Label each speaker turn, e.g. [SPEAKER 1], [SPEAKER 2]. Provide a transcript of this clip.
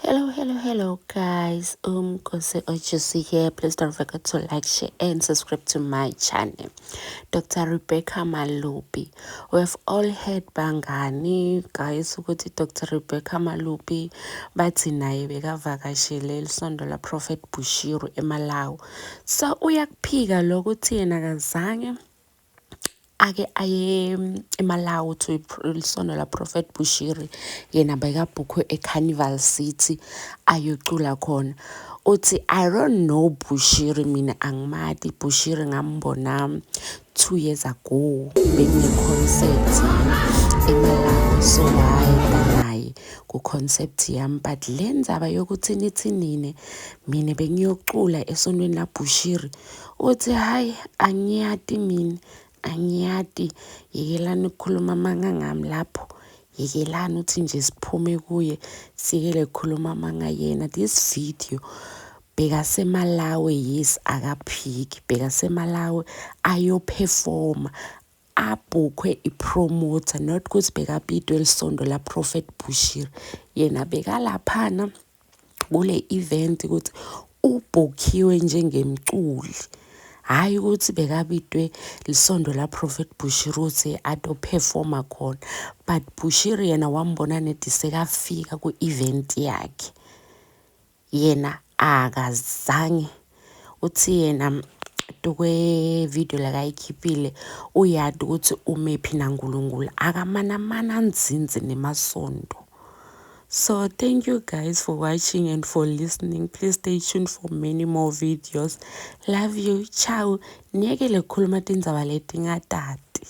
[SPEAKER 1] Hello guys. Kose Ojusi here. Please don't forget to like, share and subscribe to my channel. Dr. Rebecca Malupi. We have all heard bangani guys ukuthi Dr. Rebecca Malupi bathi naye bekavakashele isondo la Prophet Bushiru eMalawi. So uyakuphika lokuthi yena kazange ake aye eMalawi to isondo la Prophet Bushiri yena bekabhukwe eCarnival City ayocula khona. Uthi I don't know Bushiri, mina angimati Bushiri, ngambona 2 years ago bekune concert eMalawi, so wayeta naye ku concept yami, but lendzaba yokuthi nithinine mina bengiyocula esondweni la Bushiri, uthi hayi angiyati mina, angiyati, yekelani ukukhuluma amanga ngami lapho, yekelani uthi nje siphume kuye sikele khuluma amanga yena. This video bekaseMalawi, yes, akaphiki, bekaseMalawi ayoperforma, abhukwe ipromoter, not ukuthi bekabidwe lisondo la Prophet Bushiri, yena bekalaphana kule event ukuthi ubhukhiwe njengemculi, hayi ukuthi bekabidwe lisondo la Prophet Bushiri ukuthi ato-performa khona. But Bushiri yena wambona nedi sekafika ku-event yakhe, yena akazange, uthi yena tukwe video lakayikhiphile uyadi ukuthi umephi naNkulunkulu, akamanamana nzinzi nemasondo. So thank you guys for watching and for listening. Please stay tuned for many more videos. Love you. Ciao. Niyekele kukhuluma tindzaba letingatati.